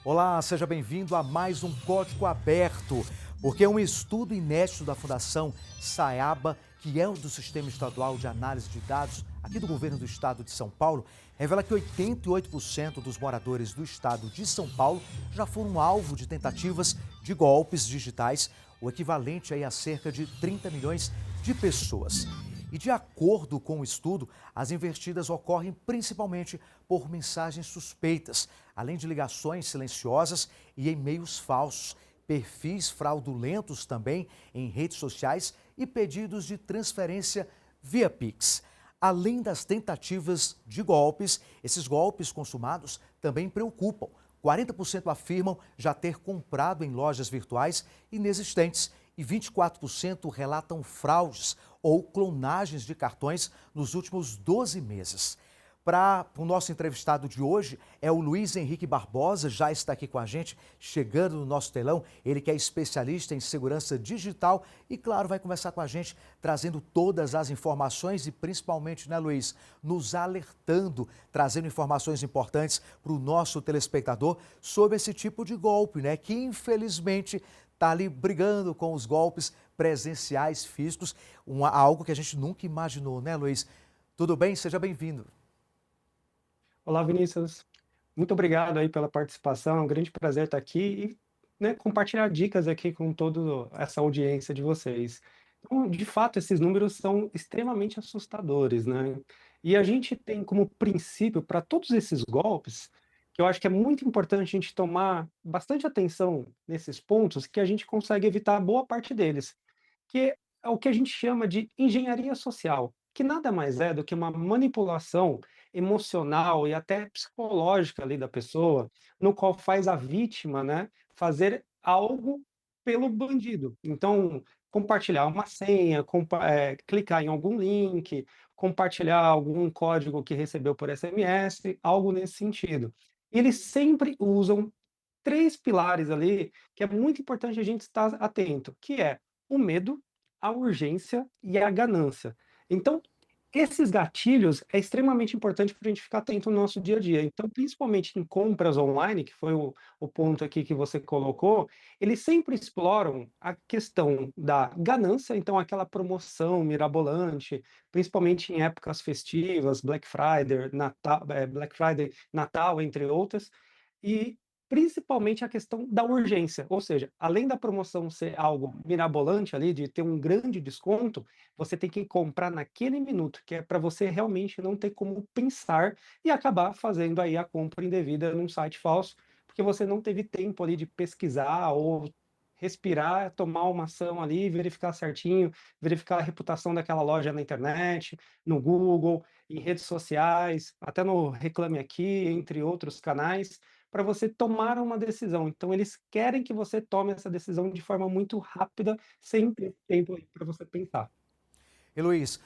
Olá, seja bem-vindo a mais um Código Aberto, porque um estudo inédito da Fundação Saeba, que é o do Sistema Estadual de Análise de Dados aqui do Governo do Estado de São Paulo, revela que 88% dos moradores do Estado de São Paulo já foram alvo de tentativas de golpes digitais, o equivalente aí a cerca de 30 milhões de pessoas. E de acordo com o estudo, as investidas ocorrem principalmente por mensagens suspeitas, além de ligações silenciosas e e-mails falsos, perfis fraudulentos também em redes sociais e pedidos de transferência via Pix. Além das tentativas de golpes, esses golpes consumados também preocupam. 40% afirmam já ter comprado em lojas virtuais inexistentes e 24% relatam fraudes ou clonagens de cartões nos últimos 12 meses. Para o nosso entrevistado de hoje é o Luiz Henrique Barbosa, já está aqui com a gente, chegando no nosso telão. Ele que é especialista em segurança digital e, claro, vai conversar com a gente, trazendo todas as informações e principalmente, né, Luiz, nos alertando, trazendo informações importantes para o nosso telespectador sobre esse tipo de golpe, né, que infelizmente está ali brigando com os golpes presenciais, físicos, algo que a gente nunca imaginou, né, Luiz? Tudo bem? Seja bem-vindo. Olá, Vinícius. Muito obrigado aí pela participação. É um grande prazer estar aqui e, né, compartilhar dicas aqui com toda essa audiência de vocês. Então, de fato, esses números são extremamente assustadores, né? E a gente tem como princípio para todos esses golpes, que eu acho que é muito importante a gente tomar bastante atenção nesses pontos, que a gente consegue evitar boa parte deles, que é o que a gente chama de engenharia social, que nada mais é do que uma manipulação emocional e até psicológica ali da pessoa, no qual faz a vítima, né, fazer algo pelo bandido. Então, compartilhar uma senha, clicar em algum link, compartilhar algum código que recebeu por SMS, algo nesse sentido. Eles sempre usam 3 pilares ali, que é muito importante a gente estar atento, que é o medo, a urgência e a ganância. Então, esses gatilhos é extremamente importante para a gente ficar atento no nosso dia a dia. Então, principalmente em compras online, que foi o ponto aqui que você colocou, eles sempre exploram a questão da ganância, então aquela promoção mirabolante, principalmente em épocas festivas, Black Friday, Natal, entre outras, e principalmente a questão da urgência, ou seja, além da promoção ser algo mirabolante ali, de ter um grande desconto, você tem que comprar naquele minuto, que é para você realmente não ter como pensar e acabar fazendo aí a compra indevida num site falso, porque você não teve tempo ali de pesquisar ou respirar, tomar uma ação ali, verificar certinho, verificar a reputação daquela loja na internet, no Google, em redes sociais, até no Reclame Aqui, entre outros canais, para você tomar uma decisão. Então eles querem que você tome essa decisão de forma muito rápida, sem ter tempo para você pensar. E Luiz,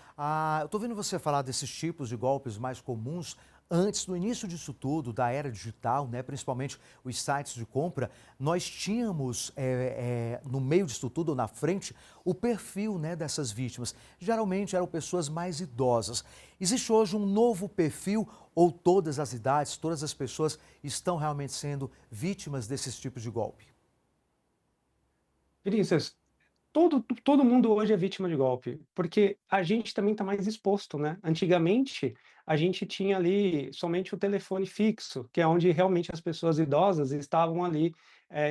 eu estou vendo você falar desses tipos de golpes mais comuns. Antes, no início disso tudo, da era digital, né, principalmente os sites de compra, nós tínhamos no meio disso tudo, ou na frente, o perfil, né, dessas vítimas. Geralmente eram pessoas mais idosas. Existe hoje um novo perfil ou todas as idades, todas as pessoas estão realmente sendo vítimas desses tipos de golpe? Vinícius, todo mundo hoje é vítima de golpe, porque a gente também está mais exposto, né. Antigamente, a gente tinha ali somente o telefone fixo, que é onde realmente as pessoas idosas estavam ali,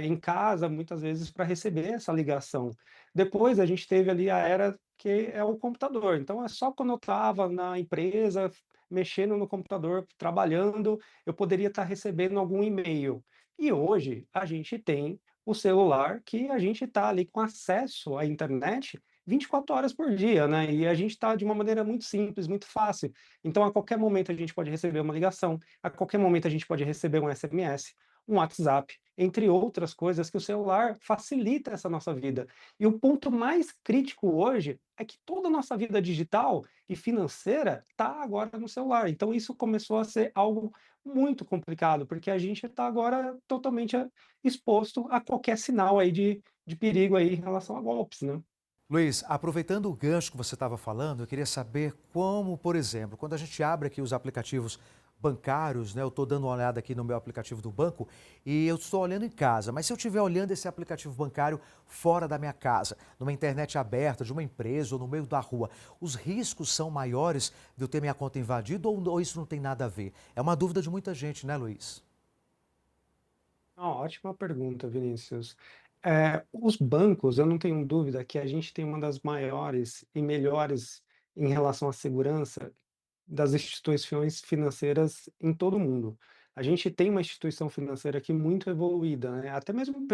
em casa, muitas vezes, para receber essa ligação. Depois a gente teve ali a era que é o computador, então é só quando eu estava na empresa, mexendo no computador, trabalhando, eu poderia estar recebendo algum e-mail. E hoje a gente tem o celular que a gente está ali com acesso à internet 24 horas por dia, né, e a gente está de uma maneira muito simples, muito fácil. Então, a qualquer momento a gente pode receber uma ligação, a qualquer momento a gente pode receber um SMS, um WhatsApp, entre outras coisas que o celular facilita essa nossa vida. E o ponto mais crítico hoje é que toda a nossa vida digital e financeira está agora no celular. Então isso começou a ser algo muito complicado, porque a gente está agora totalmente exposto a qualquer sinal aí de perigo aí em relação a golpes, né. Luiz, aproveitando o gancho que você estava falando, eu queria saber como, por exemplo, quando a gente abre aqui os aplicativos bancários, né? Eu estou dando uma olhada aqui no meu aplicativo do banco e eu estou olhando em casa. Mas se eu estiver olhando esse aplicativo bancário fora da minha casa, numa internet aberta de uma empresa ou no meio da rua, os riscos são maiores de eu ter minha conta invadida ou isso não tem nada a ver? É uma dúvida de muita gente, né, Luiz? Ótima pergunta, Vinícius. Os bancos, eu não tenho dúvida que a gente tem uma das maiores e melhores em relação à segurança das instituições financeiras em todo o mundo. A gente tem uma instituição financeira aqui muito evoluída, né, até mesmo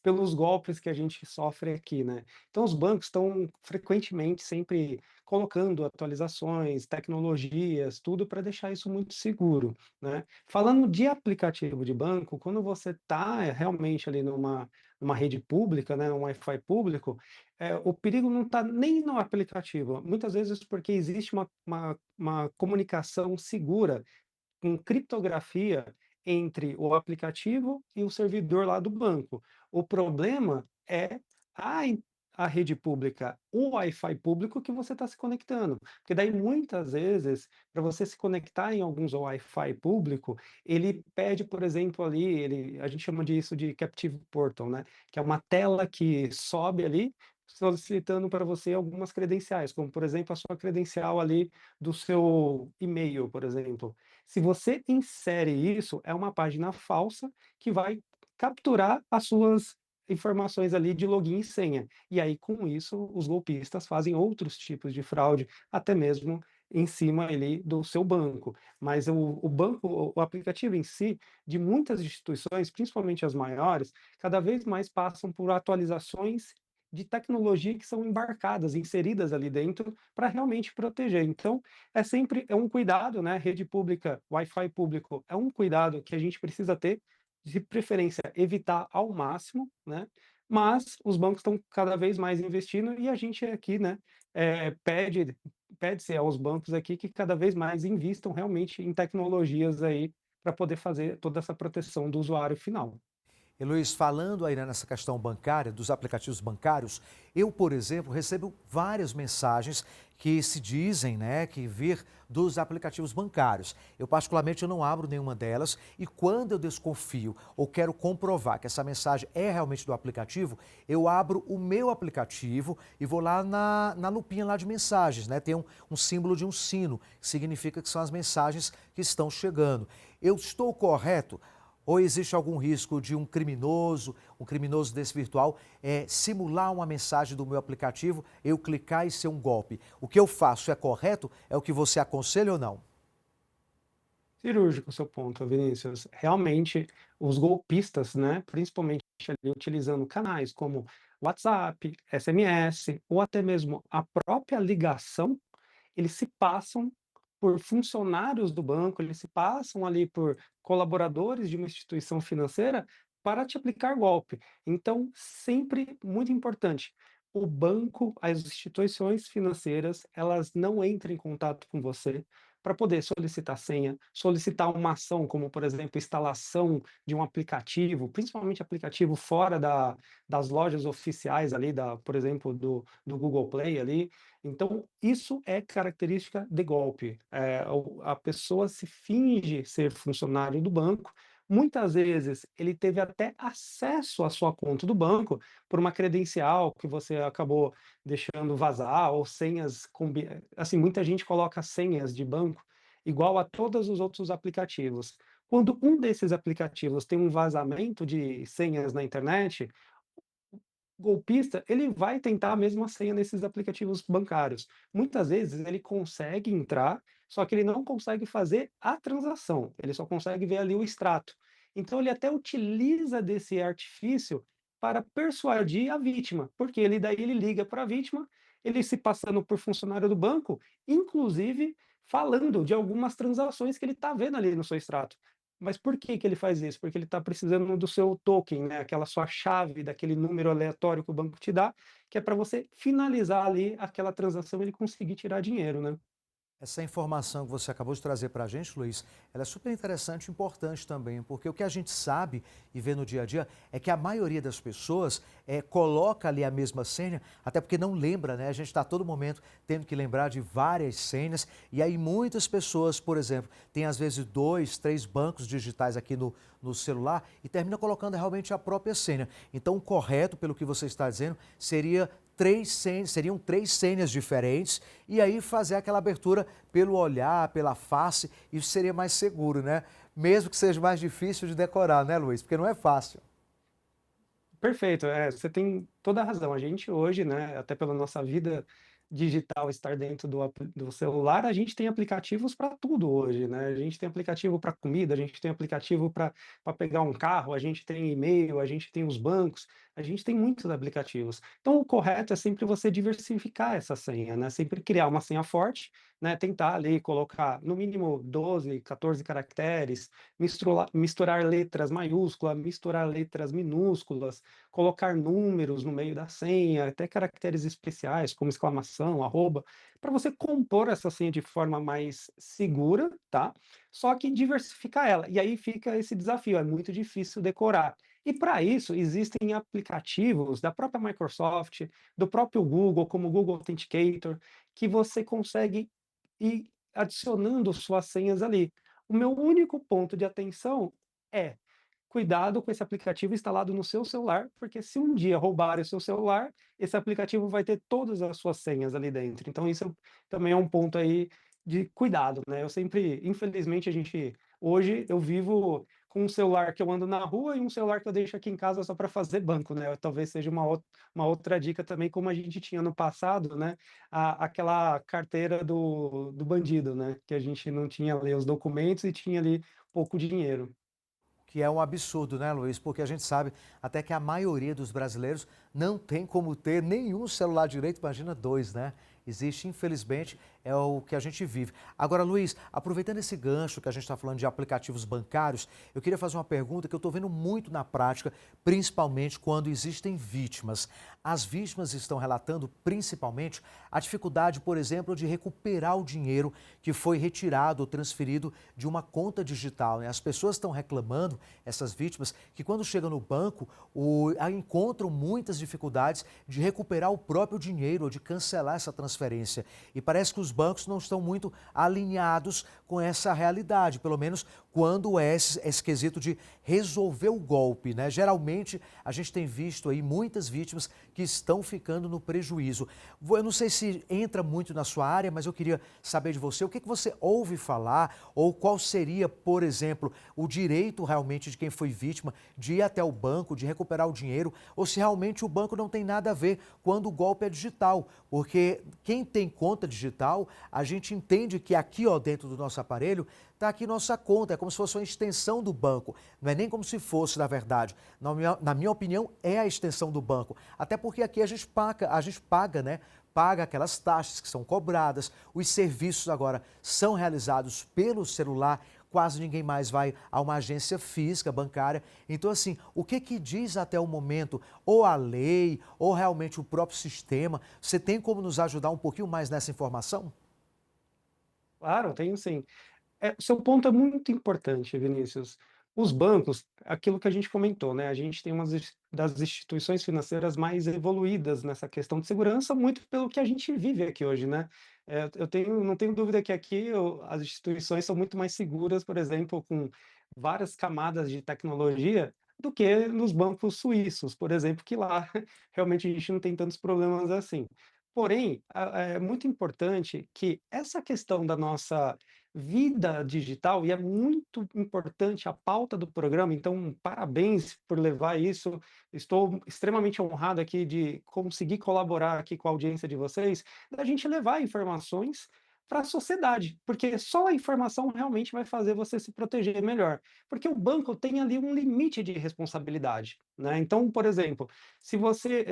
pelos golpes que a gente sofre aqui, né. Então os bancos estão frequentemente sempre colocando atualizações, tecnologias, tudo para deixar isso muito seguro, né. Falando de aplicativo de banco, quando você está realmente ali numa rede pública, né, um Wi-Fi público, o perigo não está nem no aplicativo, muitas vezes porque existe uma comunicação segura com criptografia entre o aplicativo e o servidor lá do banco. O problema é a in a rede pública, o Wi-Fi público que você está se conectando, porque daí muitas vezes, para você se conectar em alguns Wi-Fi público, ele pede, por exemplo, ali, a gente chama disso de Captive Portal, né, que é uma tela que sobe ali, solicitando para você algumas credenciais, como por exemplo a sua credencial ali do seu e-mail, por exemplo. Se você insere isso, é uma página falsa que vai capturar as suas informações ali de login e senha. E aí, com isso, os golpistas fazem outros tipos de fraude, até mesmo em cima ali do seu banco. Mas o banco, o aplicativo em si, de muitas instituições, principalmente as maiores, cada vez mais passam por atualizações de tecnologia que são embarcadas, inseridas ali dentro, para realmente proteger. Então, é um cuidado, né, rede pública, Wi-Fi público, é um cuidado que a gente precisa ter, de preferência evitar ao máximo, né, mas os bancos estão cada vez mais investindo e a gente aqui, né, pede-se aos bancos aqui que cada vez mais invistam realmente em tecnologias aí, para poder fazer toda essa proteção do usuário final. E Luiz, falando aí, né, nessa questão bancária, dos aplicativos bancários, eu, por exemplo, recebo várias mensagens que se dizem, né, que vir dos aplicativos bancários. Eu, particularmente, eu não abro nenhuma delas e quando eu desconfio ou quero comprovar que essa mensagem é realmente do aplicativo, eu abro o meu aplicativo e vou lá na lupinha lá de mensagens, né? Tem um símbolo de um sino, que significa que são as mensagens que estão chegando. Eu estou correto? Ou existe algum risco de um criminoso desse virtual, simular uma mensagem do meu aplicativo, eu clicar e ser um golpe? O que eu faço é correto? É o que você aconselha ou não? Cirúrgico o seu ponto, Vinícius. Realmente, os golpistas, né, principalmente ali utilizando canais como WhatsApp, SMS ou até mesmo a própria ligação, eles se passam por funcionários do banco, eles se passam ali por colaboradores de uma instituição financeira para te aplicar golpe. Então, sempre muito importante, o banco, as instituições financeiras, elas não entram em contato com você para poder solicitar senha, solicitar uma ação, como por exemplo, instalação de um aplicativo, principalmente aplicativo fora das lojas oficiais ali, por exemplo, do Google Play ali, então, isso é característica de golpe. A pessoa se finge ser funcionário do banco. Muitas vezes ele teve até acesso à sua conta do banco por uma credencial que você acabou deixando vazar ou senhas assim, muita gente coloca senhas de banco igual a todos os outros aplicativos. Quando um desses aplicativos tem um vazamento de senhas na internet, golpista, ele vai tentar a mesma senha nesses aplicativos bancários. Muitas vezes ele consegue entrar, só que ele não consegue fazer a transação, ele só consegue ver ali o extrato. Então ele até utiliza desse artifício para persuadir a vítima, porque ele liga para a vítima, ele se passando por funcionário do banco, inclusive falando de algumas transações que ele está vendo ali no seu extrato. Mas por que que ele faz isso? Porque ele está precisando do seu token, né, aquela sua chave daquele número aleatório que o banco te dá, que é para você finalizar ali aquela transação e ele conseguir tirar dinheiro, né. Essa informação que você acabou de trazer para a gente, Luiz, ela é super interessante e importante também, porque o que a gente sabe e vê no dia a dia é que a maioria das pessoas coloca ali a mesma senha, até porque não lembra, né? A gente está a todo momento tendo que lembrar de várias senhas, e aí muitas pessoas, por exemplo, têm às vezes dois, três bancos digitais aqui no celular e termina colocando realmente a própria senha. Então, o correto, pelo que você está dizendo, seriam três senhas diferentes e aí fazer aquela abertura pelo olhar, pela face, isso seria mais seguro, né? Mesmo que seja mais difícil de decorar, né, Luiz? Porque não é fácil. Perfeito, você tem toda a razão. A gente hoje, né, até pela nossa vida digital estar dentro do celular, a gente tem aplicativos para tudo hoje, né? A gente tem aplicativo para comida, a gente tem aplicativo para pegar um carro, a gente tem e-mail, a gente tem os bancos, a gente tem muitos aplicativos. Então, o correto é sempre você diversificar essa senha, né? Sempre criar uma senha forte, né? Tentar ali colocar no mínimo 12, 14 caracteres, misturar letras maiúsculas, misturar letras minúsculas, colocar números no meio da senha, até caracteres especiais, como exclamação, arroba, para você compor essa senha de forma mais segura, tá? Só que diversificar ela. E aí fica esse desafio, é muito difícil decorar. E para isso, existem aplicativos da própria Microsoft, do próprio Google, como o Google Authenticator, que você consegue ir adicionando suas senhas ali. O meu único ponto de atenção é cuidado com esse aplicativo instalado no seu celular, porque se um dia roubarem o seu celular, esse aplicativo vai ter todas as suas senhas ali dentro. Então isso também é um ponto aí de cuidado, né. Eu sempre infelizmente a gente hoje eu vivo com um celular que eu ando na rua e um celular que eu deixo aqui em casa só para fazer banco, né. Talvez seja uma outra dica também, como a gente tinha no passado, né, aquela carteira do bandido, né, que a gente não tinha ali os documentos e tinha ali pouco dinheiro. Que é um absurdo, né, Luiz? Porque a gente sabe até que a maioria dos brasileiros não tem como ter nenhum celular direito, imagina dois, né? Existe, infelizmente, é o que a gente vive. Agora, Luiz, aproveitando esse gancho que a gente está falando de aplicativos bancários, eu queria fazer uma pergunta que eu estou vendo muito na prática, principalmente quando existem vítimas. As vítimas estão relatando, principalmente, a dificuldade, por exemplo, de recuperar o dinheiro que foi retirado ou transferido de uma conta digital, né? As pessoas estão reclamando, essas vítimas, que quando chegam no banco, encontram muitas dificuldades de recuperar o próprio dinheiro ou de cancelar essa transferência. E parece que os bancos não estão muito alinhados com essa realidade, pelo menos quando é esse quesito de resolver o golpe, né? Geralmente, a gente tem visto aí muitas vítimas que estão ficando no prejuízo. Eu não sei se entra muito na sua área, mas eu queria saber de você, o que você ouve falar ou qual seria, por exemplo, o direito realmente de quem foi vítima de ir até o banco, de recuperar o dinheiro, ou se realmente o banco não tem nada a ver quando o golpe é digital, porque quem tem conta digital, a gente entende que aqui, ó, dentro do nosso aparelho, está aqui nossa conta, é como se fosse uma extensão do banco. Não é nem como se fosse, na verdade. Na minha opinião, é a extensão do banco. Até porque aqui a gente paga, né? Paga aquelas taxas que são cobradas, os serviços agora são realizados pelo celular, quase ninguém mais vai a uma agência física bancária. Então, assim, o que que diz até o momento, ou a lei, ou realmente o próprio sistema? Você tem como nos ajudar um pouquinho mais nessa informação? Claro, tenho sim. O seu ponto é muito importante, Vinícius. Os bancos, aquilo que a gente comentou, né, a gente tem das instituições financeiras mais evoluídas nessa questão de segurança, muito pelo que a gente vive aqui hoje, né. Não tenho dúvida que aqui as instituições são muito mais seguras, por exemplo, com várias camadas de tecnologia, do que nos bancos suíços, por exemplo, que lá realmente a gente não tem tantos problemas assim. Porém, é muito importante que essa questão da nossa vida digital, e é muito importante a pauta do programa, então parabéns por levar isso. Estou extremamente honrado aqui de conseguir colaborar aqui com a audiência de vocês, da gente levar informações para a sociedade, porque só a informação realmente vai fazer você se proteger melhor. Porque o banco tem ali um limite de responsabilidade, né? Então, por exemplo, se você,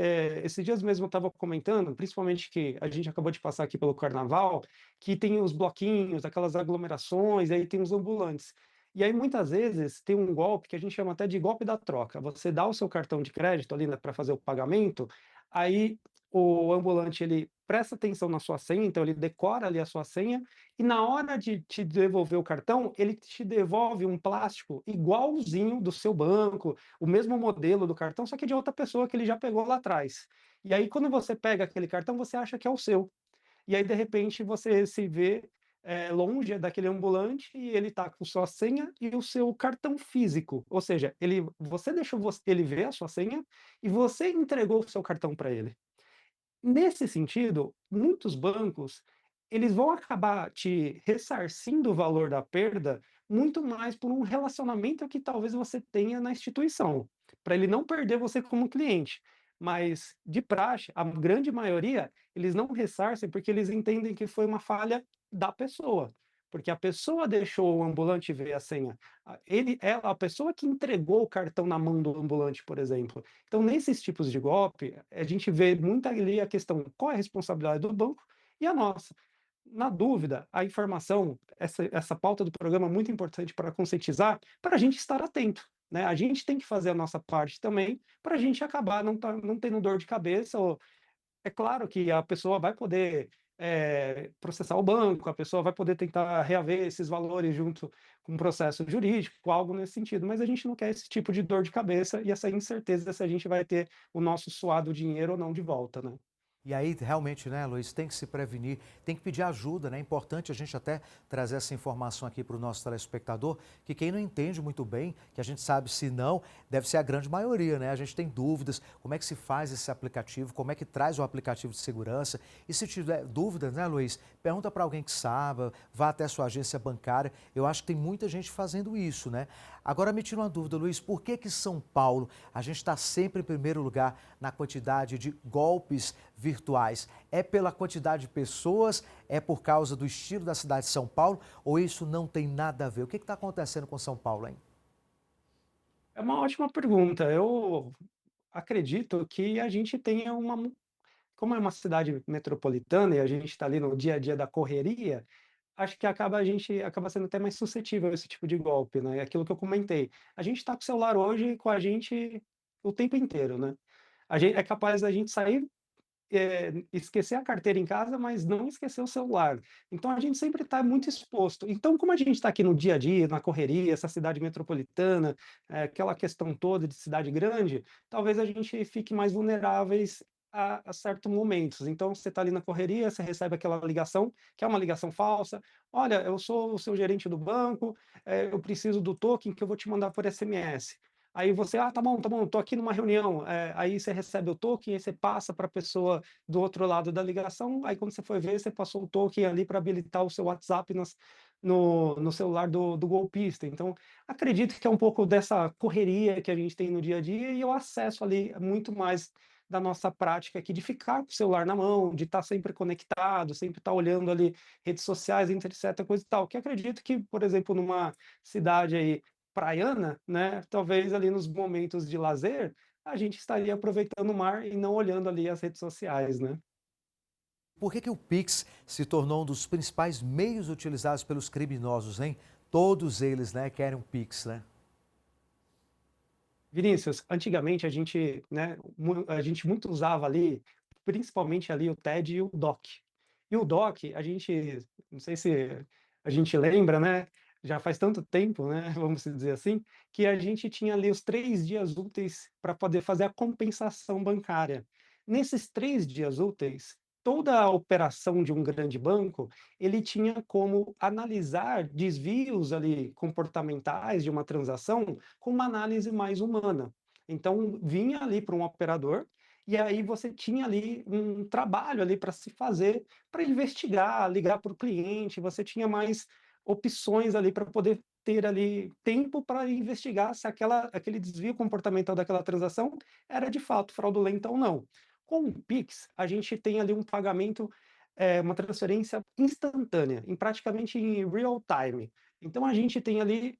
esses dias mesmo eu estava comentando, principalmente que a gente acabou de passar aqui pelo carnaval, que tem os bloquinhos, aquelas aglomerações, aí tem os ambulantes. E aí muitas vezes tem um golpe que a gente chama até de golpe da troca. Você dá o seu cartão de crédito ali, né, para fazer o pagamento, aí o ambulante ele presta atenção na sua senha, então ele decora ali a sua senha, e na hora de te devolver o cartão, ele te devolve um plástico igualzinho do seu banco, o mesmo modelo do cartão, só que de outra pessoa que ele já pegou lá atrás. E aí quando você pega aquele cartão, você acha que é o seu. E aí, de repente, você se vê, longe daquele ambulante e ele está com sua senha e o seu cartão físico. Ou seja, você deixou ele ver a sua senha e você entregou o seu cartão para ele. Nesse sentido, muitos bancos, eles vão acabar te ressarcindo o valor da perda muito mais por um relacionamento que talvez você tenha na instituição, para ele não perder você como cliente. Mas, de praxe, a grande maioria, eles não ressarcem porque eles entendem que foi uma falha da pessoa, porque a pessoa deixou o ambulante ver a senha. A pessoa que entregou o cartão na mão do ambulante, por exemplo. Então, nesses tipos de golpe, a gente vê muito ali a questão: qual é a responsabilidade do banco e a nossa. Na dúvida, a informação, essa pauta do programa é muito importante para conscientizar, para a gente estar atento, né? A gente tem que fazer a nossa parte também, para a gente acabar não tendo dor de cabeça. Ou, é claro que a pessoa vai poder processar o banco, a pessoa vai poder tentar reaver esses valores junto com um processo jurídico, algo nesse sentido, mas a gente não quer esse tipo de dor de cabeça e essa incerteza se a gente vai ter o nosso suado dinheiro ou não de volta, né? E aí, realmente, né, Luiz, tem que se prevenir, tem que pedir ajuda, né? É importante a gente até trazer essa informação aqui para o nosso telespectador, que quem não entende muito bem, que a gente sabe se não, deve ser a grande maioria, né? A gente tem dúvidas, como é que se faz esse aplicativo, como é que traz o aplicativo de segurança. E se tiver dúvidas, né, Luiz, pergunta para alguém que saiba, vá até a sua agência bancária. Eu acho que tem muita gente fazendo isso, né? Agora me tira uma dúvida, Luiz, por que que São Paulo, a gente está sempre em primeiro lugar na quantidade de golpes virtuais? É pela quantidade de pessoas? É por causa do estilo da cidade de São Paulo? Ou isso não tem nada a ver? O que está acontecendo com São Paulo, hein? É uma ótima pergunta. Eu acredito que a gente tenha como é uma cidade metropolitana e a gente está ali no dia a dia da correria, acho que a gente acaba sendo até mais suscetível a esse tipo de golpe, né? É aquilo que eu comentei. A gente está com o celular hoje com a gente o tempo inteiro, né? É capaz da gente sair, esquecer a carteira em casa, mas não esquecer o celular. Então a gente sempre está muito exposto. Então, como a gente está aqui no dia a dia, na correria, essa cidade metropolitana, aquela questão toda de cidade grande, talvez a gente fique mais vulneráveis a certos momentos. Então, você está ali na correria, você recebe aquela ligação, que é uma ligação falsa. Olha, eu sou o seu gerente do banco, eu preciso do token que eu vou te mandar por SMS. Aí você, tá bom, tô aqui numa reunião. Aí você recebe o token, aí você passa para a pessoa do outro lado da ligação. Aí quando você foi ver, você passou o token ali para habilitar o seu WhatsApp no celular do golpista. Então, acredito que é um pouco dessa correria que a gente tem no dia a dia e o acesso ali é muito mais da nossa prática aqui de ficar com o celular na mão, de estar sempre conectado, sempre estar olhando ali redes sociais, etc, coisa e tal. Que acredito que, por exemplo, numa cidade aí praiana, né, talvez ali nos momentos de lazer, a gente estaria aproveitando o mar e não olhando ali as redes sociais, né. Por que que o Pix se tornou um dos principais meios utilizados pelos criminosos, hein? Todos eles, né, querem um Pix, né? Vinícius, antigamente a gente muito usava ali, principalmente ali o TED e o DOC. E o DOC, a gente, não sei se a gente lembra, né, já faz tanto tempo, né, vamos dizer assim, que a gente tinha ali os 3 dias úteis para poder fazer a compensação bancária. Nesses 3 dias úteis, toda a operação de um grande banco, ele tinha como analisar desvios ali comportamentais de uma transação com uma análise mais humana. Então, vinha ali para um operador, e aí você tinha ali um trabalho ali para se fazer, para investigar, ligar para o cliente, você tinha mais opções ali para poder ter ali tempo para investigar se aquele desvio comportamental daquela transação era de fato fraudulenta ou não. Com o Pix, a gente tem ali um pagamento, uma transferência instantânea, praticamente em real time. Então a gente tem ali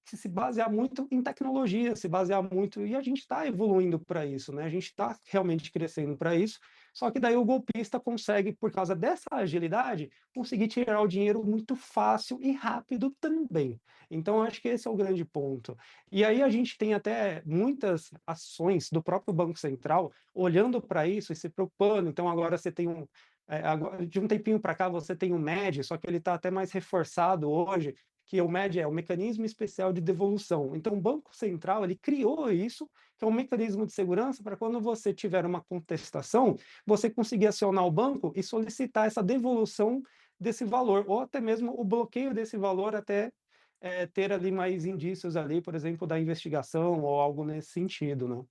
que se basear muito em tecnologia, se basear muito e a gente está evoluindo para isso, né, a gente está realmente crescendo para isso, só que daí o golpista consegue, por causa dessa agilidade, conseguir tirar o dinheiro muito fácil e rápido também. Então eu acho que esse é o grande ponto. E aí a gente tem até muitas ações do próprio Banco Central olhando para isso e se preocupando, então agora você tem agora de um tempinho para cá você tem o MED, só que ele está até mais reforçado hoje, que o MED é o Mecanismo Especial de Devolução. Então o Banco Central, ele criou isso, que é um mecanismo de segurança para quando você tiver uma contestação, você conseguir acionar o banco e solicitar essa devolução desse valor, ou até mesmo o bloqueio desse valor até, ter ali mais indícios ali, por exemplo, da investigação ou algo nesse sentido, né.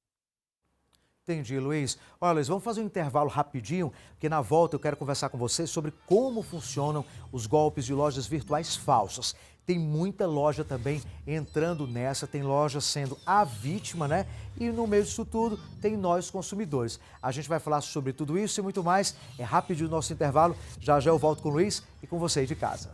Entendi, Luiz. Olha, Luiz, vamos fazer um intervalo rapidinho, porque na volta eu quero conversar com você sobre como funcionam os golpes de lojas virtuais falsas. Tem muita loja também entrando nessa, tem loja sendo a vítima, né? E no meio disso tudo tem nós consumidores. A gente vai falar sobre tudo isso e muito mais. É rapidinho o nosso intervalo. Já já eu volto com o Luiz e com você aí de casa.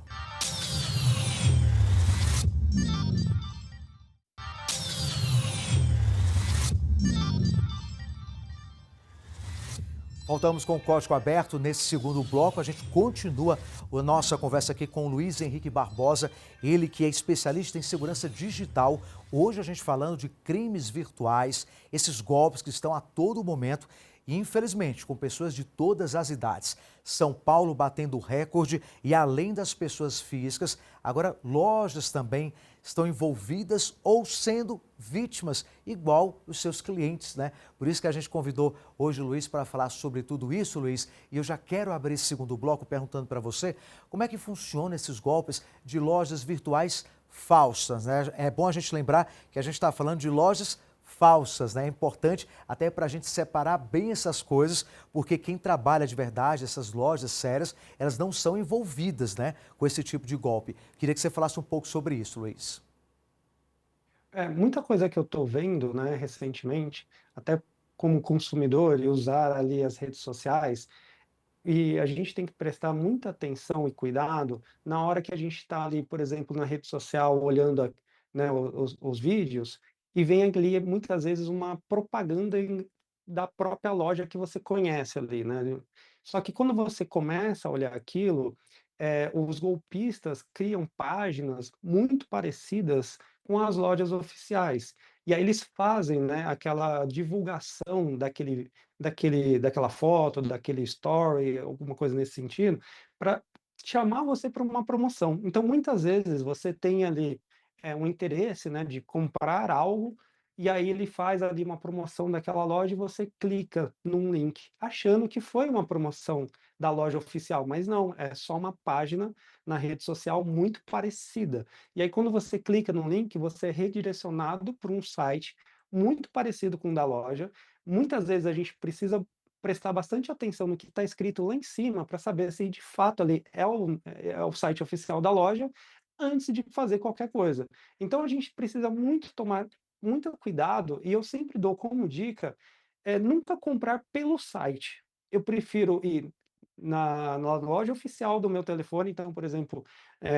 Voltamos com o Código Aberto. Nesse segundo bloco, a gente continua a nossa conversa aqui com o Luiz Henrique Barbosa, ele que é especialista em segurança digital. Hoje a gente falando de crimes virtuais, esses golpes que estão a todo momento e, infelizmente, com pessoas de todas as idades. São Paulo batendo recorde e, além das pessoas físicas, agora lojas também estão envolvidas ou sendo vítimas, igual os seus clientes, né? Por isso que a gente convidou hoje o Luiz para falar sobre tudo isso, Luiz. E eu já quero abrir esse segundo bloco perguntando para você como é que funcionam esses golpes de lojas virtuais falsas, né? É bom a gente lembrar que a gente está falando de lojas falsas, né? É importante até para a gente separar bem essas coisas, porque quem trabalha de verdade, essas lojas sérias, elas não são envolvidas, né, com esse tipo de golpe. Queria que você falasse um pouco sobre isso, Luiz. Muita coisa que eu estou vendo, né, recentemente, até como consumidor e usar ali as redes sociais, e a gente tem que prestar muita atenção e cuidado na hora que a gente está ali, por exemplo, na rede social olhando né, os vídeos e vem ali muitas vezes uma propaganda da própria loja que você conhece ali, né? Só que quando você começa a olhar aquilo, os golpistas criam páginas muito parecidas com as lojas oficiais. E aí eles fazem, né, aquela divulgação daquela foto, daquele story, alguma coisa nesse sentido, para chamar você para uma promoção. Então, muitas vezes, você tem ali, um interesse, né, de comprar algo, e aí ele faz ali uma promoção daquela loja e você clica num link, achando que foi uma promoção da loja oficial, mas não, é só uma página na rede social muito parecida. E aí quando você clica no link, você é redirecionado para um site muito parecido com o da loja. Muitas vezes a gente precisa prestar bastante atenção no que está escrito lá em cima para saber se de fato ali é o site oficial da loja antes de fazer qualquer coisa. Então a gente precisa muito tomar muito cuidado e eu sempre dou como dica nunca comprar pelo site. Eu prefiro ir na loja oficial do meu telefone, então, por exemplo,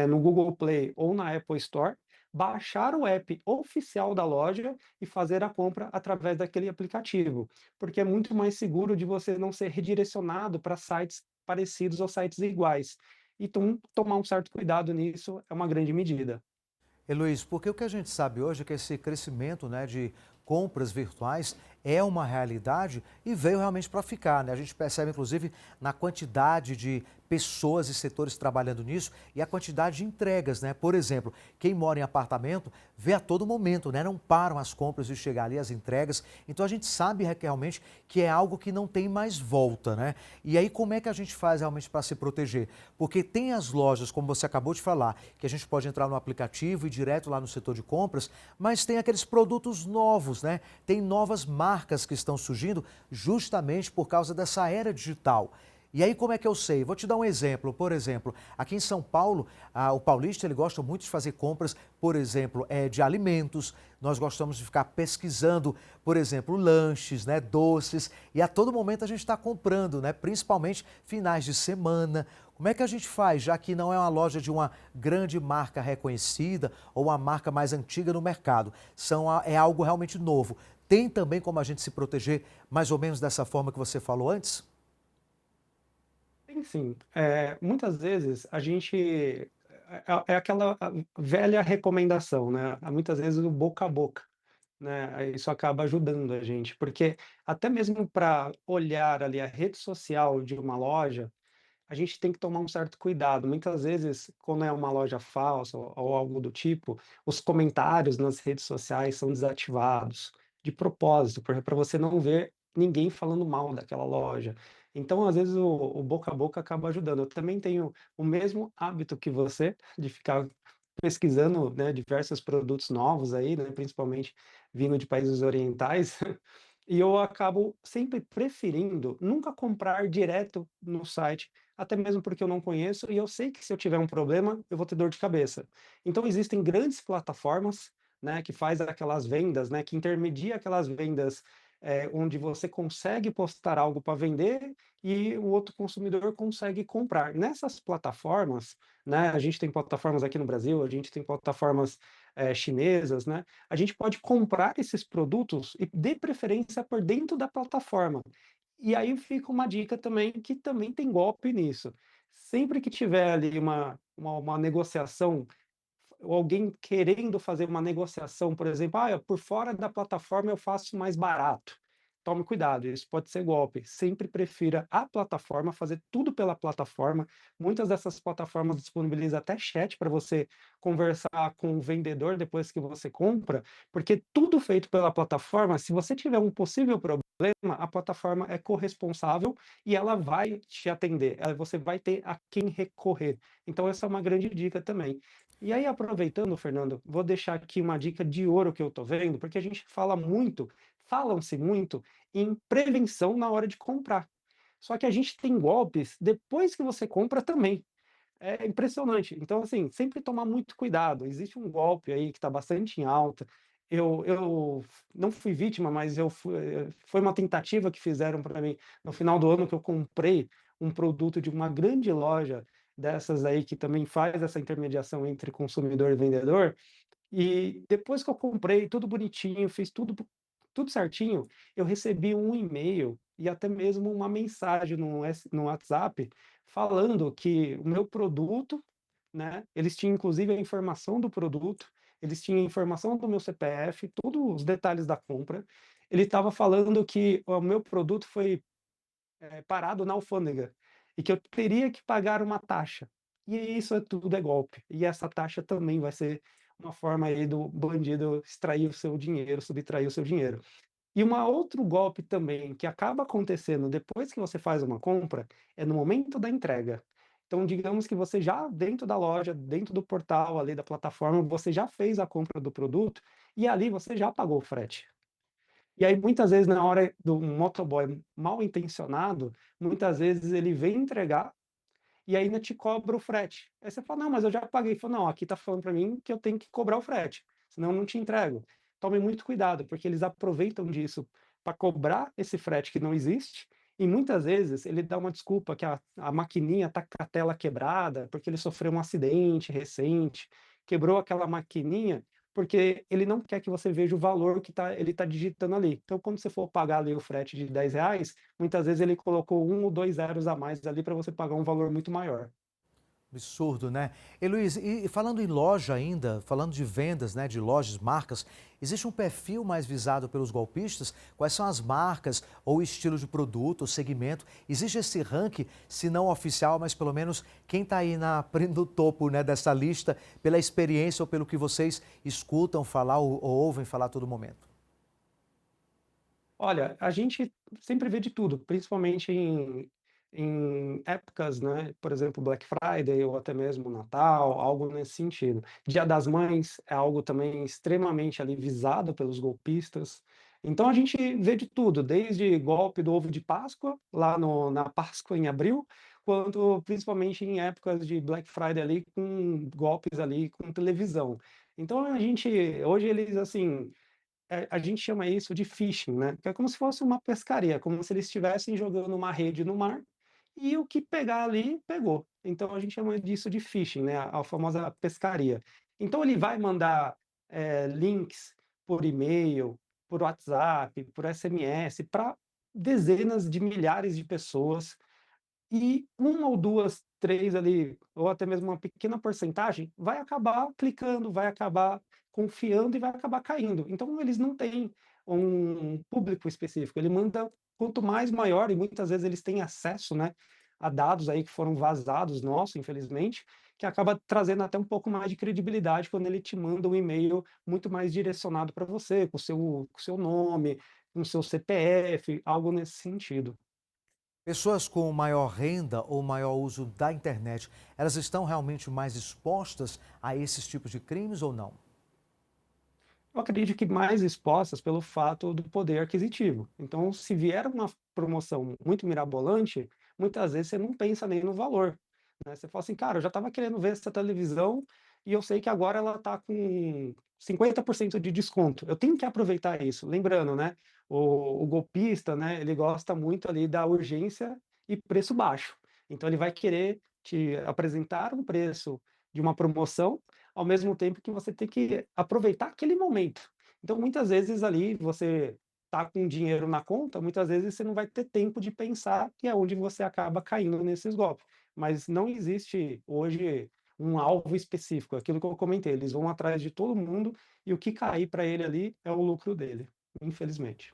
no Google Play ou na Apple Store, baixar o app oficial da loja e fazer a compra através daquele aplicativo, porque é muito mais seguro de você não ser redirecionado para sites parecidos ou sites iguais. Então, tomar um certo cuidado nisso é uma grande medida. E Luiz, porque o que a gente sabe hoje é que esse crescimento, né, de compras virtuais é uma realidade e veio realmente para ficar, né? A gente percebe, inclusive, na quantidade de pessoas e setores trabalhando nisso e a quantidade de entregas, né? Por exemplo, quem mora em apartamento vê a todo momento, né? Não param as compras de chegar ali as entregas. Então a gente sabe realmente que é algo que não tem mais volta, né? E aí como é que a gente faz realmente para se proteger? Porque tem as lojas, como você acabou de falar, que a gente pode entrar no aplicativo e direto lá no setor de compras, mas tem aqueles produtos novos, né? Tem novas marcas que estão surgindo justamente por causa dessa era digital. E aí como é que eu sei? Vou te dar um exemplo. Por exemplo, aqui em São Paulo, o paulista ele gosta muito de fazer compras, por exemplo, de alimentos. Nós gostamos de ficar pesquisando, por exemplo, lanches, né, doces. E a todo momento a gente está comprando, né, principalmente finais de semana. Como é que a gente faz, já que não é uma loja de uma grande marca reconhecida ou uma marca mais antiga no mercado? É algo realmente novo. Tem também como a gente se proteger mais ou menos dessa forma que você falou antes? Tem sim. Muitas vezes a gente é aquela velha recomendação, né, muitas vezes o boca a boca, né, isso acaba ajudando a gente, porque até mesmo para olhar ali a rede social de uma loja, a gente tem que tomar um certo cuidado. Muitas vezes, quando é uma loja falsa ou algo do tipo, os comentários nas redes sociais são desativados de propósito, para você não ver ninguém falando mal daquela loja. Então, às vezes, o boca a boca acaba ajudando. Eu também tenho o mesmo hábito que você, de ficar pesquisando, né, diversos produtos novos aí, né, principalmente vindo de países orientais, e eu acabo sempre preferindo nunca comprar direto no site, até mesmo porque eu não conheço e eu sei que se eu tiver um problema, eu vou ter dor de cabeça. Então existem grandes plataformas, né, que faz aquelas vendas, né, que intermedia aquelas vendas, onde você consegue postar algo para vender e o outro consumidor consegue comprar. Nessas plataformas, né, a gente tem plataformas aqui no Brasil, a gente tem plataformas, chinesas, né, a gente pode comprar esses produtos e de preferência por dentro da plataforma. E aí fica uma dica também, que também tem golpe nisso. Sempre que tiver ali uma negociação, ou alguém querendo fazer uma negociação, por exemplo: "Ah, por fora da plataforma eu faço mais barato". Tome cuidado, isso pode ser golpe. Sempre prefira a plataforma, fazer tudo pela plataforma. Muitas dessas plataformas disponibilizam até chat para você conversar com o vendedor depois que você compra, porque tudo feito pela plataforma, se você tiver um possível problema, a plataforma é corresponsável e ela vai te atender, você vai ter a quem recorrer. Então essa é uma grande dica também. E aí, aproveitando, Fernando, vou deixar aqui uma dica de ouro que eu tô vendo, porque a gente falam-se muito em prevenção na hora de comprar. Só que a gente tem golpes depois que você compra também. É impressionante. Então, assim, sempre tomar muito cuidado. Existe um golpe aí que está bastante em alta. Eu não fui vítima, mas foi uma tentativa que fizeram para mim no final do ano, que eu comprei um produto de uma grande loja dessas aí que também faz essa intermediação entre consumidor e vendedor, e depois que eu comprei tudo bonitinho, fiz tudo certinho, eu recebi um e-mail e até mesmo uma mensagem no WhatsApp falando que o meu produto, né, eles tinham inclusive a informação do produto, eles tinham a informação do meu CPF, todos os detalhes da compra. Ele estava falando que o meu produto foi parado na alfândega, e que eu teria que pagar uma taxa. E isso tudo é golpe. E essa taxa também vai ser uma forma aí do bandido extrair o seu dinheiro, subtrair o seu dinheiro. E uma outro golpe também que acaba acontecendo depois que você faz uma compra, é no momento da entrega. Então digamos que você já dentro da loja, dentro do portal ali da plataforma, você já fez a compra do produto, e ali você já pagou o frete. E aí, muitas vezes, na hora do motoboy mal intencionado, muitas vezes ele vem entregar e ainda te cobra o frete. Aí você fala: "Não, mas eu já paguei". Ele falou: "Não, aqui tá falando para mim que eu tenho que cobrar o frete, senão eu não te entrego". Tome muito cuidado, porque eles aproveitam disso para cobrar esse frete que não existe, e muitas vezes ele dá uma desculpa que a maquininha tá com a tela quebrada, porque ele sofreu um acidente recente, quebrou aquela maquininha, porque ele não quer que você veja o valor que ele tá digitando ali. Então quando você for pagar ali o frete de R$ 10, muitas vezes ele colocou um ou 2 zeros a mais ali para você pagar um valor muito maior. Absurdo, né? E Luiz, e falando em loja ainda, falando de vendas, né, de lojas, marcas, existe um perfil mais visado pelos golpistas? Quais são as marcas ou estilo de produto ou segmento? Existe esse ranking, se não oficial, mas pelo menos quem está aí no topo, né, dessa lista, pela experiência ou pelo que vocês escutam falar ou ouvem falar a todo momento? Olha, a gente sempre vê de tudo, principalmente em épocas, né, por exemplo, Black Friday ou até mesmo Natal, algo nesse sentido. Dia das Mães é algo também extremamente ali visado pelos golpistas. Então a gente vê de tudo, desde golpe do ovo de Páscoa, lá no na Páscoa em abril, quanto principalmente em épocas de Black Friday ali, com golpes ali com televisão. Então a gente hoje eles, assim, a gente chama isso de phishing, né, que é como se fosse uma pescaria, como se eles estivessem jogando uma rede no mar, e o que pegar ali, pegou. Então a gente chama disso de phishing, né, a famosa pescaria. Então ele vai mandar, links por e-mail, por WhatsApp, por SMS, para dezenas de milhares de pessoas, e uma ou 2, 3 ali, ou até mesmo uma pequena porcentagem, vai acabar clicando, vai acabar confiando e vai acabar caindo. Então eles não têm um público específico, ele manda quanto mais maior, e muitas vezes eles têm acesso, né, a dados aí que foram vazados nossos, infelizmente, que acaba trazendo até um pouco mais de credibilidade quando ele te manda um e-mail muito mais direcionado para você, com o seu nome, com o seu CPF, algo nesse sentido. Pessoas com maior renda ou maior uso da internet, elas estão realmente mais expostas a esses tipos de crimes ou não? Eu acredito que mais expostas pelo fato do poder aquisitivo. Então, se vier uma promoção muito mirabolante, muitas vezes você não pensa nem no valor, né. Você fala assim: "Cara, eu já estava querendo ver essa televisão e eu sei que agora ela está com 50% de desconto. Eu tenho que aproveitar isso". Lembrando, né, o golpista, né, ele gosta muito ali da urgência e preço baixo. Então ele vai querer te apresentar um preço de uma promoção ao mesmo tempo que você tem que aproveitar aquele momento. Então, muitas vezes ali você tá com dinheiro na conta, muitas vezes você não vai ter tempo de pensar, e é onde você acaba caindo nesses golpes. Mas não existe hoje um alvo específico, aquilo que eu comentei, eles vão atrás de todo mundo e o que cair para ele ali é o lucro dele, infelizmente.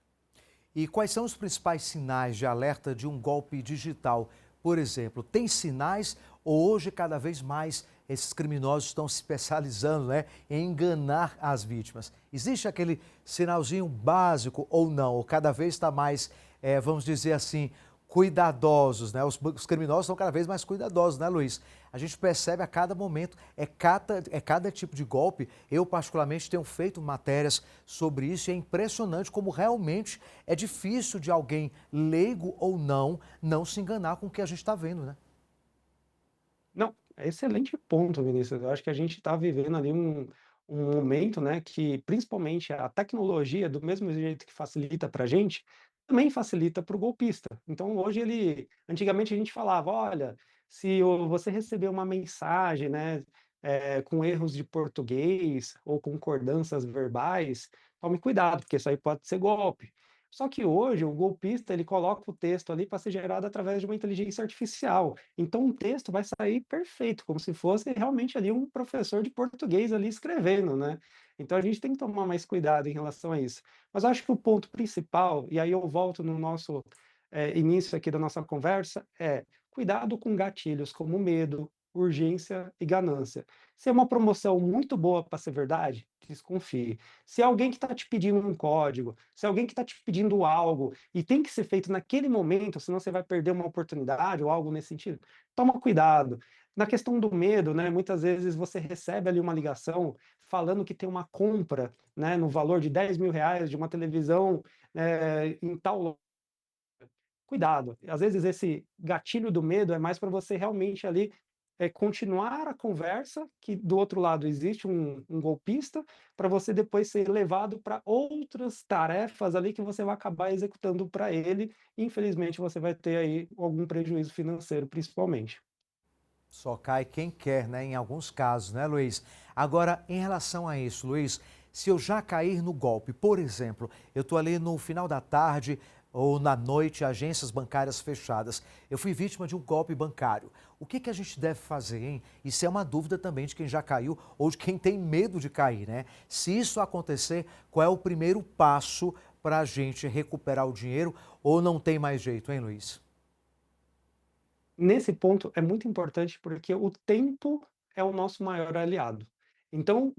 E quais são os principais sinais de alerta de um golpe digital? Por exemplo, tem sinais ou hoje cada vez mais esses criminosos estão se especializando, né, em enganar as vítimas? Existe aquele sinalzinho básico ou não? Ou cada vez está mais, vamos dizer assim, cuidadosos, né? Os criminosos são cada vez mais cuidadosos, né, Luiz? A gente percebe a cada momento, é cada tipo de golpe. Eu, particularmente, tenho feito matérias sobre isso e é impressionante como realmente é difícil de alguém, leigo ou não se enganar com o que a gente está vendo, né? Não, é excelente ponto, Vinícius. Eu acho que a gente está vivendo ali um momento, né, que principalmente a tecnologia, do mesmo jeito que facilita para a gente, também facilita para o golpista. Então hoje antigamente a gente falava, olha, se você receber uma mensagem, né, com erros de português ou concordâncias verbais, tome cuidado, porque isso aí pode ser golpe. Só que hoje o golpista ele coloca o texto ali para ser gerado através de uma inteligência artificial. Então o texto vai sair perfeito, como se fosse realmente ali um professor de português ali escrevendo, né. Então a gente tem que tomar mais cuidado em relação a isso. Mas eu acho que o ponto principal, e aí eu volto no nosso, início aqui da nossa conversa, é cuidado com gatilhos como medo, urgência e ganância. Se é uma promoção muito boa para ser verdade, desconfie. Se é alguém que está te pedindo um código, se é alguém que está te pedindo algo e tem que ser feito naquele momento, senão você vai perder uma oportunidade ou algo nesse sentido, toma cuidado. Na questão do medo, né, muitas vezes você recebe ali uma ligação falando que tem uma compra, né, no valor de R$ 10.000 de uma televisão, em tal cuidado. Às vezes esse gatilho do medo é mais para você realmente ali, continuar a conversa, que do outro lado existe um golpista, para você depois ser levado para outras tarefas ali que você vai acabar executando para ele, e infelizmente você vai ter aí algum prejuízo financeiro principalmente. Só cai quem quer, né? Em alguns casos, né, Luiz? Agora, em relação a isso, Luiz, se eu já cair no golpe, por exemplo, eu estou ali no final da tarde ou na noite, agências bancárias fechadas, eu fui vítima de um golpe bancário. O que a gente deve fazer, hein? Isso é uma dúvida também de quem já caiu ou de quem tem medo de cair, né? Se isso acontecer, qual é o primeiro passo para a gente recuperar o dinheiro ou não tem mais jeito, hein, Luiz? Nesse ponto é muito importante, porque o tempo é o nosso maior aliado. Então,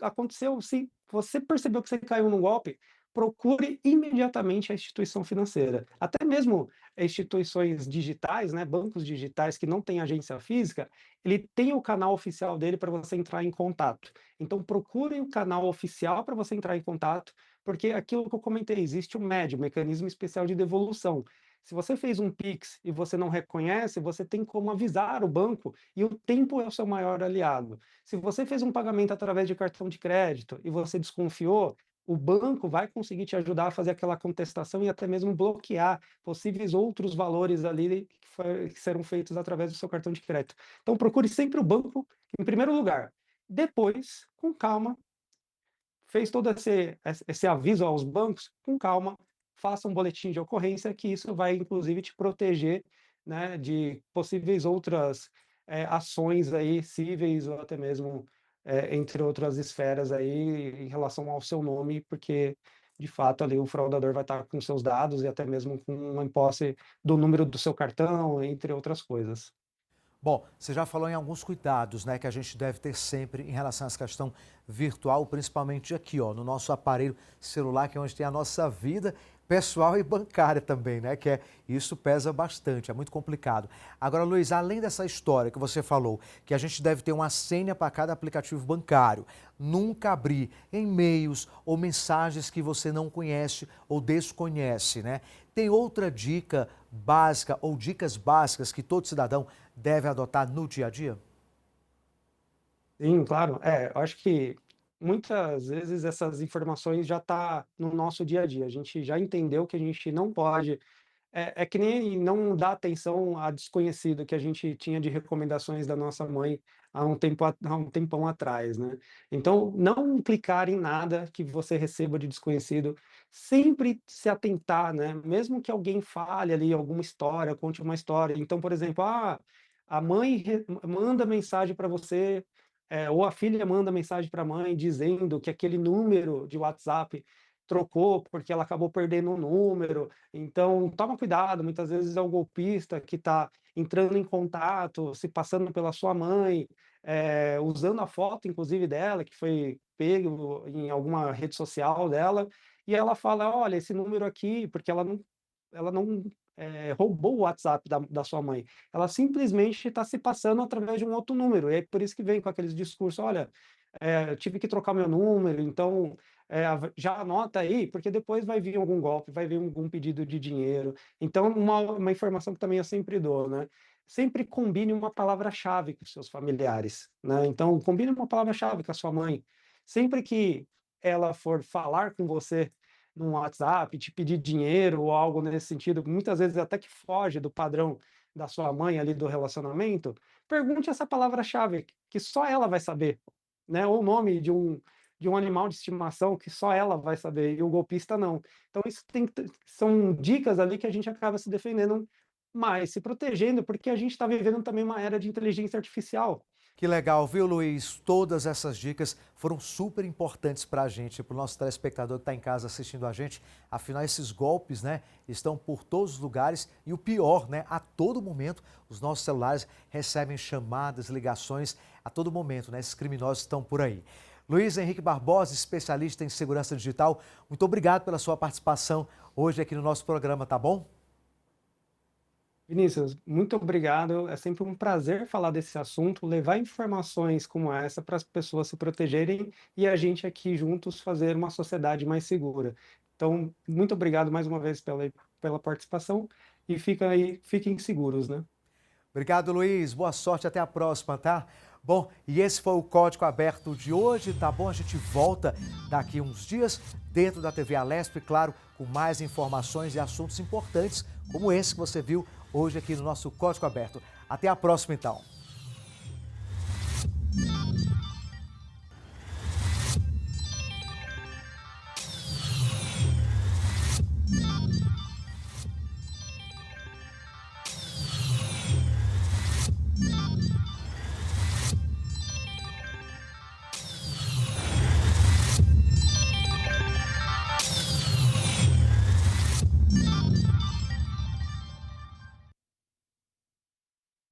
aconteceu, se você percebeu que você caiu num golpe, procure imediatamente a instituição financeira. Até mesmo instituições digitais, né, bancos digitais que não têm agência física, ele tem o canal oficial dele para você entrar em contato. Então, procure o canal oficial para você entrar em contato, porque aquilo que eu comentei, existe o MED, o Mecanismo Especial de Devolução. Se você fez um Pix e você não reconhece, você tem como avisar o banco e o tempo é o seu maior aliado. Se você fez um pagamento através de cartão de crédito e você desconfiou, o banco vai conseguir te ajudar a fazer aquela contestação e até mesmo bloquear possíveis outros valores ali que serão feitos através do seu cartão de crédito. Então procure sempre o banco em primeiro lugar. Depois, com calma, fez todo esse aviso aos bancos, com calma, faça um boletim de ocorrência, que isso vai inclusive te proteger, né, de possíveis outras, ações aí cíveis ou até mesmo, entre outras esferas aí em relação ao seu nome, porque de fato ali o fraudador vai estar com seus dados e até mesmo com uma posse do número do seu cartão, entre outras coisas. Bom, você já falou em alguns cuidados, né, que a gente deve ter sempre em relação a essa questão virtual, principalmente aqui, ó, no nosso aparelho celular, que é onde tem a nossa vida pessoal e bancária também, né, isso pesa bastante, é muito complicado. Agora, Luiz, além dessa história que você falou, que a gente deve ter uma senha para cada aplicativo bancário, nunca abrir e-mails ou mensagens que você não conhece ou desconhece, né? Tem outra dica básica ou dicas básicas que todo cidadão deve adotar no dia a dia? Sim, claro. Eu acho que muitas vezes essas informações já tá no nosso dia a dia. A gente já entendeu que a gente não pode é que nem não dar atenção a desconhecido que a gente tinha de recomendações da nossa mãe há um tempão atrás, né. Então, não clicar em nada que você receba de desconhecido, sempre se atentar, né, mesmo que alguém fale ali alguma história, conte uma história, então, por exemplo, a mãe manda mensagem para você, ou a filha manda mensagem para a mãe dizendo que aquele número de WhatsApp trocou porque ela acabou perdendo um número, então, toma cuidado, muitas vezes é o golpista que está entrando em contato, se passando pela sua mãe, usando a foto inclusive dela, que foi pego em alguma rede social dela, e ela fala: "Olha, esse número aqui", porque ela não, roubou o WhatsApp da sua mãe, ela simplesmente está se passando através de um outro número, e é por isso que vem com aqueles discursos: "Olha, eu tive que trocar meu número, então, já anota aí, porque depois vai vir algum golpe, vai vir algum pedido de dinheiro". Então, uma informação que também eu sempre dou, né, sempre combine uma palavra-chave com os seus familiares, né, então combine uma palavra-chave com a sua mãe. Sempre que ela for falar com você no WhatsApp, te pedir dinheiro ou algo nesse sentido, muitas vezes até que foge do padrão da sua mãe ali do relacionamento, pergunte essa palavra-chave, que só ela vai saber, né, ou o nome de um animal de estimação que só ela vai saber e o golpista não. Então isso tem que são dicas ali que a gente acaba se defendendo mais, se protegendo, porque a gente está vivendo também uma era de inteligência artificial. Que legal, viu, Luiz? Todas essas dicas foram super importantes para a gente, para o nosso telespectador que está em casa assistindo a gente. Afinal, esses golpes, né, estão por todos os lugares e o pior, né, a todo momento, os nossos celulares recebem chamadas, ligações a todo momento, né? Esses criminosos estão por aí. Luiz Henrique Barbosa, especialista em segurança digital, muito obrigado pela sua participação hoje aqui no nosso programa, tá bom? Vinícius, muito obrigado. É sempre um prazer falar desse assunto, levar informações como essa para as pessoas se protegerem e a gente aqui juntos fazer uma sociedade mais segura. Então, muito obrigado mais uma vez pela participação e fiquem seguros, né? Obrigado, Luiz. Boa sorte, até a próxima, tá? Bom, e esse foi o Código Aberto de hoje, tá bom? A gente volta daqui uns dias dentro da TV Alesp, claro, com mais informações e assuntos importantes, como esse que você viu hoje aqui no nosso Código Aberto. Até a próxima, então.